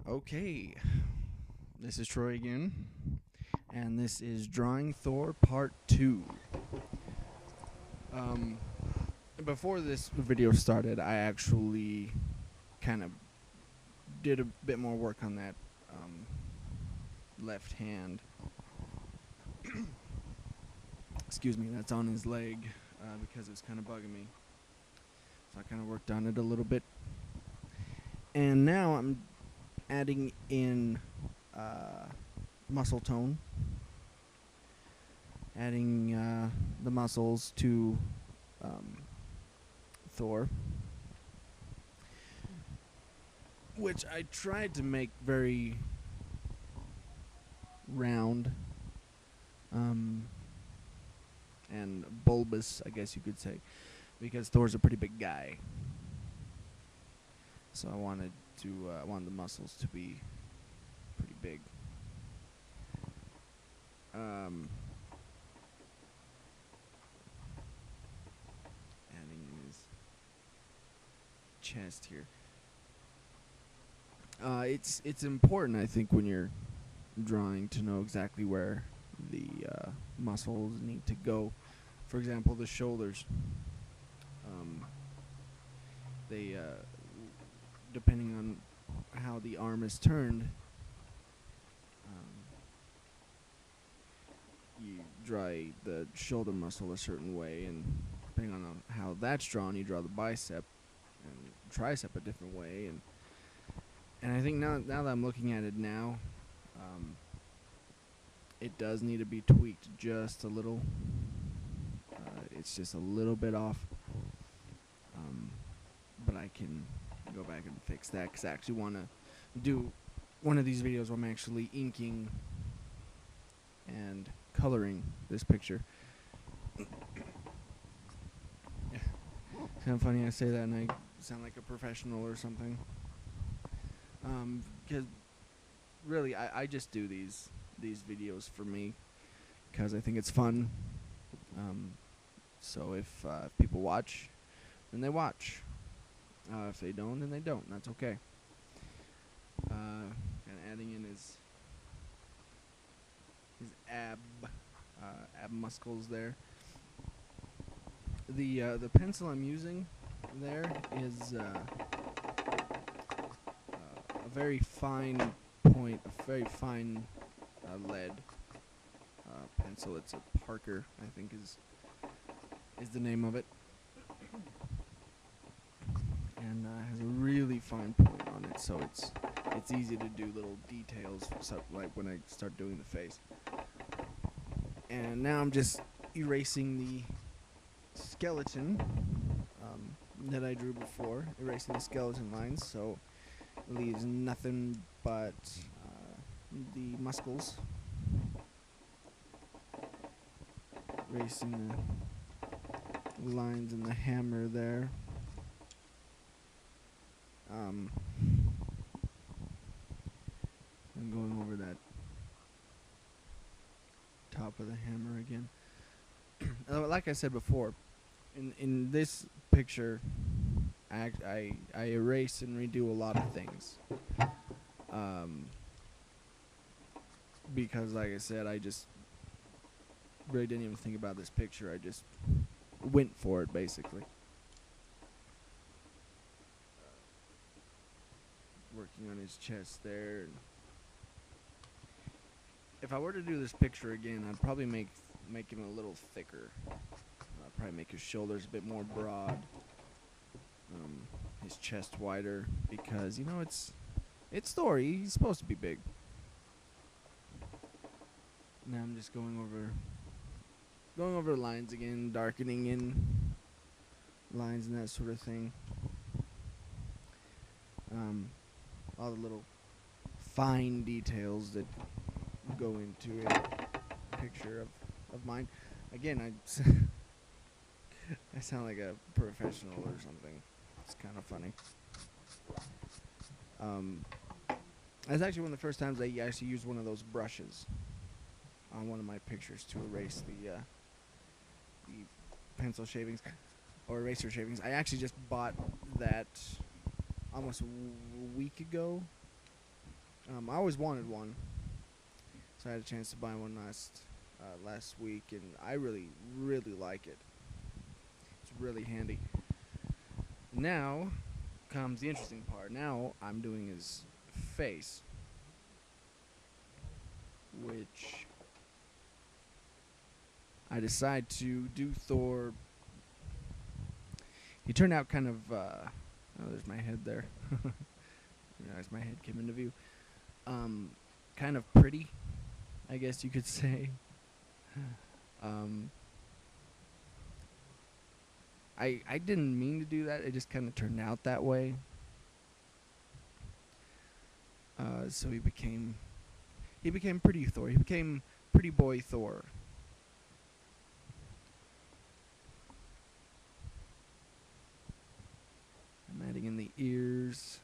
Okay, this is Troy again, and this is Drawing Thor Part 2. Um, Before this video started, I actually kind of did a bit more work on that left hand. Excuse me, that's on his leg because it's kind of bugging me. So I kind of worked on it a little bit. And now I'm adding in muscle tone, adding the muscles to Thor, which I tried to make very round and bulbous, I guess you could say, because Thor's a pretty big guy. So I wanted the muscles to be pretty big. Adding in his chest here. It's important, I think, when you're drawing to know exactly where the muscles need to go. For example, the shoulders. They depending on how the arm is turned, you draw the shoulder muscle a certain way, and depending on how that's drawn, you draw the bicep and tricep a different way. And I think now that I'm looking at it now, it does need to be tweaked just a little. It's just a little bit off, but I can go back and fix that, because I actually want to do one of these videos where I'm actually inking and coloring this picture. It's kind of funny I say that and I sound like a professional or something, because really I just do these videos for me because I think it's fun. So if people watch, then they watch. If they don't, then they don't. And that's okay. Kind of adding in his ab muscles there. The pencil I'm using there is a very fine point, a very fine lead pencil. It's a Parker, I think is the name of it. And has a really fine point on it, so it's easy to do little details, like when I start doing the face. And now I'm just erasing the skeleton that I drew before, erasing the skeleton lines, so it leaves nothing but the muscles. Erasing the lines and the hammer there. I'm going over that top of the hammer again. Like I said before, in this picture, I erase and redo a lot of things. Because, like I said, I just really didn't even think about this picture. I just went for it, basically. Working on his chest there. If I were to do this picture again, I'd probably make him a little thicker. I'd probably make his shoulders a bit more broad, his chest wider, because it's Thor. He's supposed to be big. Now I'm just going over lines again, darkening in lines and that sort of thing. All the little fine details that go into a picture of mine. Again, I sound like a professional or something. It's kind of funny. That's actually one of the first times I actually used one of those brushes on one of my pictures to erase the pencil shavings or eraser shavings. I actually just bought that almost a week ago. I always wanted one, so I had a chance to buy one last week, and I really like it. It's really handy. Now comes the interesting part. Now I'm doing his face, which I decide to do Thor. He turned out kind of. Oh, there's my head there. Realize my head came into view. Kind of pretty, I guess you could say. I didn't mean to do that. It just kind of turned out that way. So he became pretty Thor. He became pretty boy Thor. I'm adding in the ears.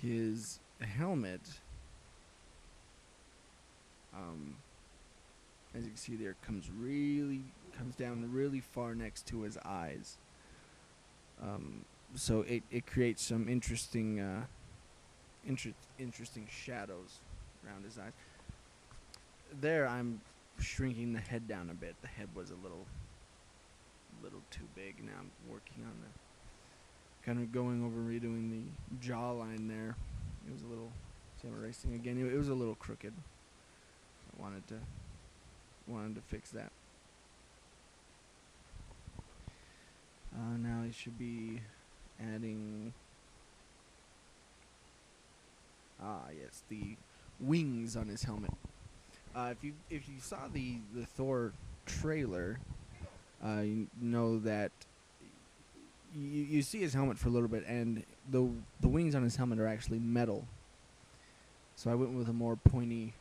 His helmet, as you can see there, comes down really far next to his eyes. So it creates some interesting shadows around his eyes. There, I'm shrinking the head down a bit. The head was a little too big. Now I'm working on the kind of going over redoing the jawline there. It was a little. See, I'm erasing again. It was a little crooked. I wanted to fix that. Now I should be adding. Yes, the wings on his helmet. If you saw the Thor trailer, you know that you see his helmet for a little bit, and the wings on his helmet are actually metal. So I went with a more pointy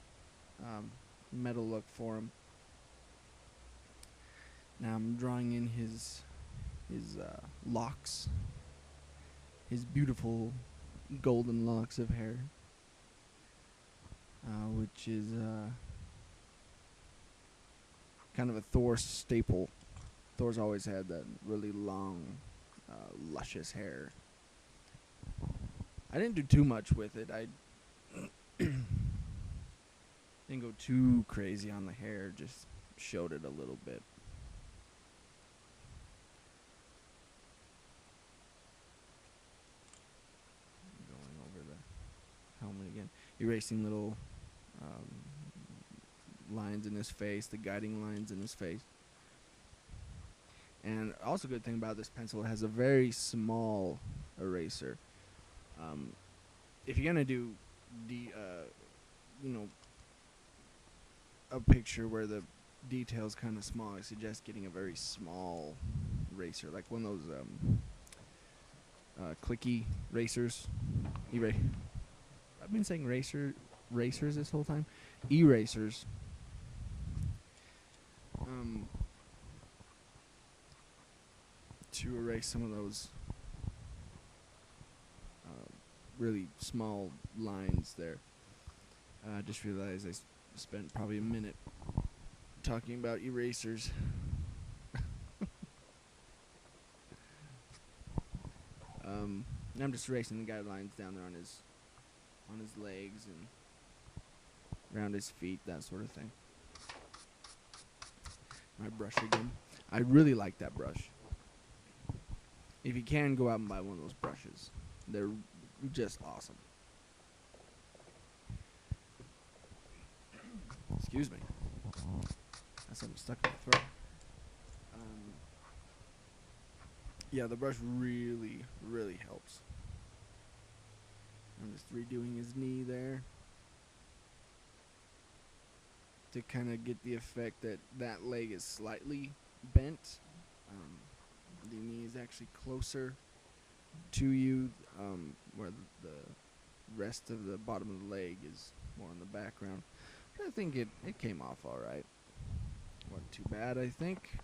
metal look for him. Now I'm drawing in his locks, his beautiful golden locks of hair, which is kind of a Thor staple. Thor's always had that really long, luscious hair. I didn't do too much with it. I didn't go too crazy on the hair, just showed it a little bit. Going over the helmet again, erasing little lines in his face, the guiding lines in his face. And also, good thing about this pencil, it has a very small eraser. If you're gonna do a picture where the detail's kind of small, I suggest getting a very small eraser, like one of those clicky racers. I've been saying racers this whole time. Erasers. To erase some of those really small lines there. I just realized I spent probably a minute talking about erasers. I'm just erasing the guidelines down there on his legs and around his feet, that sort of thing. My brush again. I really like that brush. If you can, go out and buy one of those brushes. They're just awesome. Excuse me. That's something stuck in my throat. Yeah, the brush really helps. I'm just redoing his knee there to kind of get the effect that that leg is slightly bent. The knee is actually closer to you, where the rest of the bottom of the leg is more in the background. But I think it came off all right. Wasn't too bad, I think.